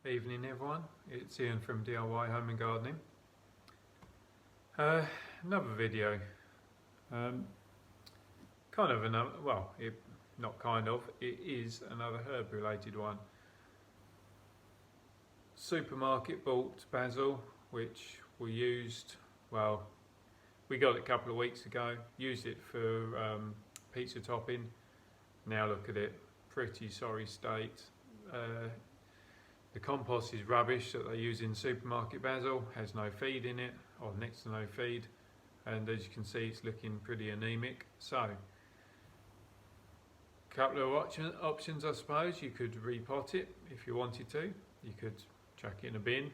Evening everyone, it's Ian from DIY Home and Gardening. Another video, kind of another, well, not kind of, it is another herb related one. Supermarket bought basil, which we used, well, we got it a couple of weeks ago, used it for pizza topping. Now look at it, pretty sorry state. The compost is rubbish that they use in supermarket basil, has no feed in it, or next to no feed, and as you can see it's looking pretty anemic. So, a couple of options I suppose. You could repot it if you wanted to, you could chuck it in a bin,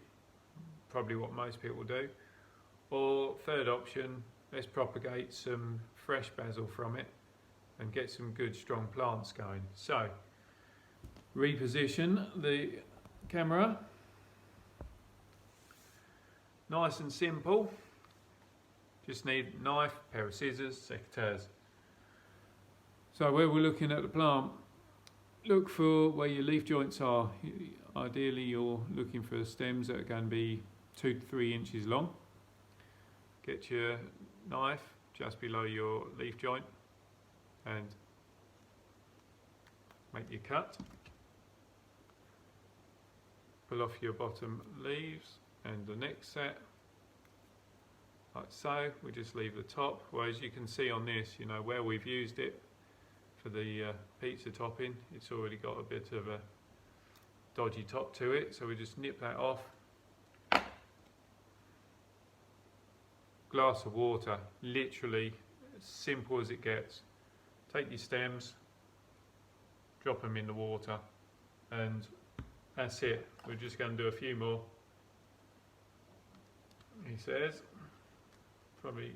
probably what most people do, or third option, let's propagate some fresh basil from it and get some good strong plants going. So, reposition the camera, nice and simple, just need a knife, pair of scissors, secateurs. So where we're looking at the plant, look for where your leaf joints are. Ideally you're looking for stems that are going to be 2 to 3 inches long. Get your knife just below your leaf joint and make your cut. Pull off your bottom leaves and the next set, like so. We just leave the top. Well, as you can see on this, you know, where we've used it for the pizza topping, it's already got a bit of a dodgy top to it, so we just nip that off. Glass of water, literally as simple as it gets. Take your stems, drop them in the water, and that's it. We're just going to do a few more. He says, probably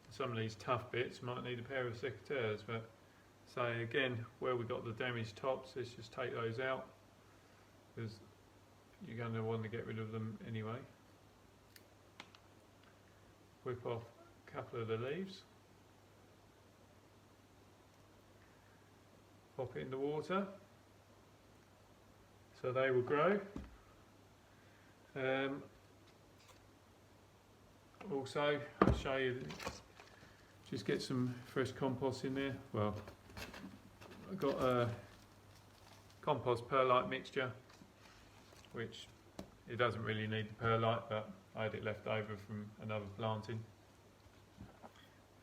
some of these tough bits might need a pair of secateurs, but so again, where we got the damaged tops, let's just take those out, because you're going to want to get rid of them anyway. Whip off a couple of the leaves. Pop it in the water, so they will grow. Also, I'll show you, just get some fresh compost in there. Well, I've got a compost perlite mixture, which it doesn't really need the perlite, but I had it left over from another planting.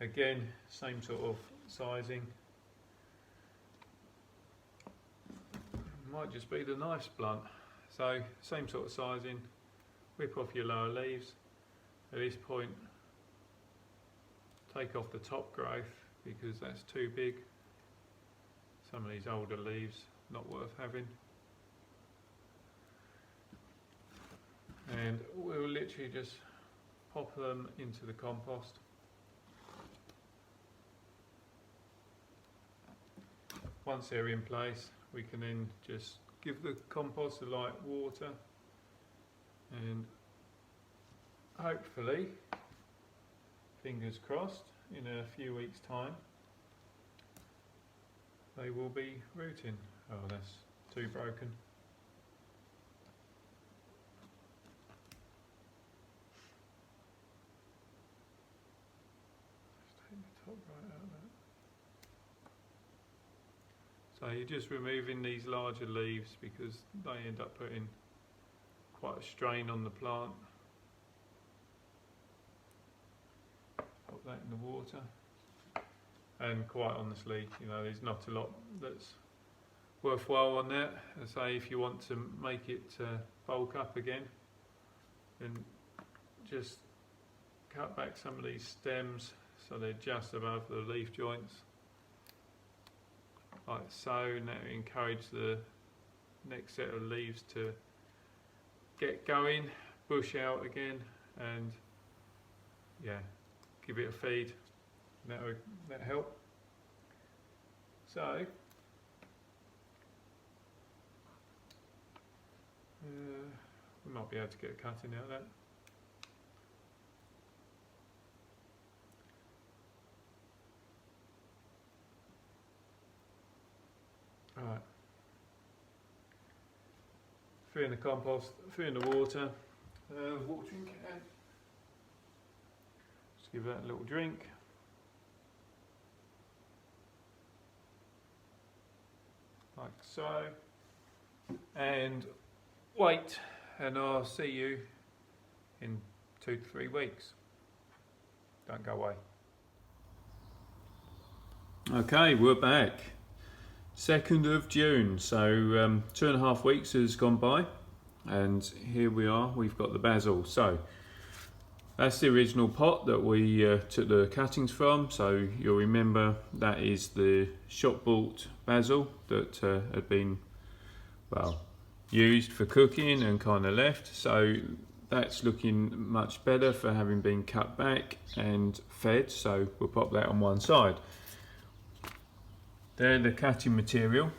Again, same sort of sizing. Might just be the knife's blunt. So same sort of sizing, whip off your lower leaves. At this point, take off the top growth because that's too big. Some of these older leaves, not worth having. And we'll literally just pop them into the compost. Once they're in place, we can then just give the compost a light water, and hopefully, fingers crossed, in a few weeks' time, they will be rooting. Oh, that's too broken. Let's take the top right out of that. So you're just removing these larger leaves because they end up putting quite a strain on the plant. Pop that in the water. And quite honestly, you know, there's not a lot that's worthwhile on that. I say if you want to make it bulk up again, then just cut back some of these stems so they're just above the leaf joints. Like so. Now encourage the next set of leaves to get going, bush out again, and yeah, give it a feed. That help. So we might be able to get a cutting out of that. Alright. 3 in the compost, 3 in the water. Watering can. Just give that a little drink. Like so. And wait, and I'll see you in 2 to 3 weeks. Don't go away. Okay, we're back. 2nd of June, so 2.5 weeks has gone by, and here we are, we've got the basil. So that's the original pot that we took the cuttings from, so you'll remember that is the shop bought basil that had been, well, used for cooking and kind of left. So that's looking much better for having been cut back and fed, so we'll pop that on one side. They're the cutting material,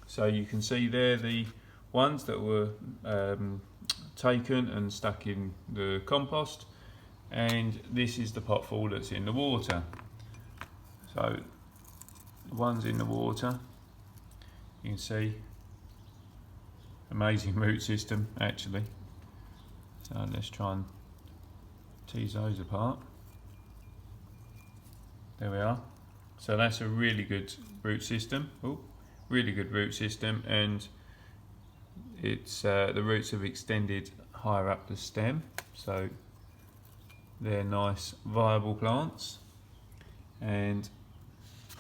so you can see they're the ones that were taken and stuck in the compost, and this is the pot full that's in the water. So the ones in the water, you can see, amazing root system actually. So let's try and tease those apart. There we are. So that's a really good root system. Ooh, really good root system, and it's the roots have extended higher up the stem, so they're nice viable plants. And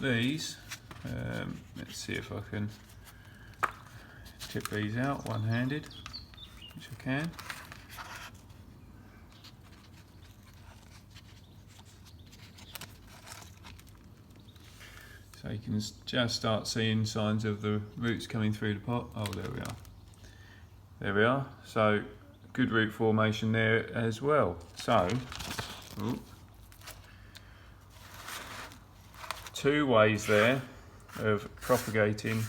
these, let's see if I can tip these out one-handed, which I can. So you can just start seeing signs of the roots coming through the pot. Oh, there we are. There we are. So good root formation there as well. So, ooh, 2 ways there of propagating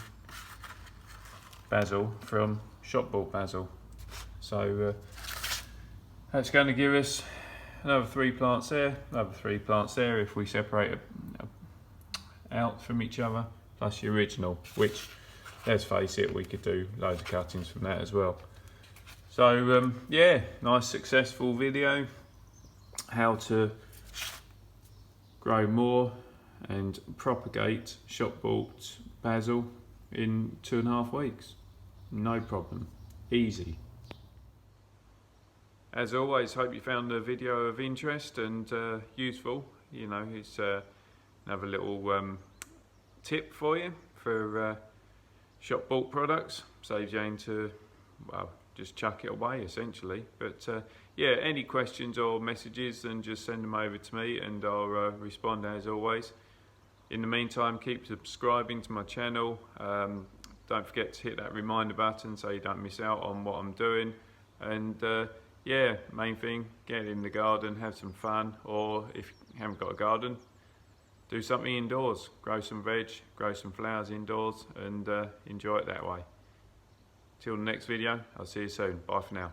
basil from shop bought basil. So that's going to give us another 3 plants there, another 3 plants there if we separate out from each other, plus the original, which, let's face it, we could do loads of cuttings from that as well. So yeah, nice successful video, how to grow more and propagate shop bought basil in 2.5 weeks. No problem, easy. As always, hope you found the video of interest and useful. You know, it's another little tip for you for shop bought products. Saves you having to, well, just chuck it away essentially. But yeah, any questions or messages, then just send them over to me and I'll respond as always. In the meantime, keep subscribing to my channel. Don't forget to hit that reminder button so you don't miss out on what I'm doing. And yeah, main thing, get in the garden, have some fun, or if you haven't got a garden, do something indoors, grow some veg, grow some flowers indoors, and enjoy it that way. Till the next video, I'll see you soon. Bye for now.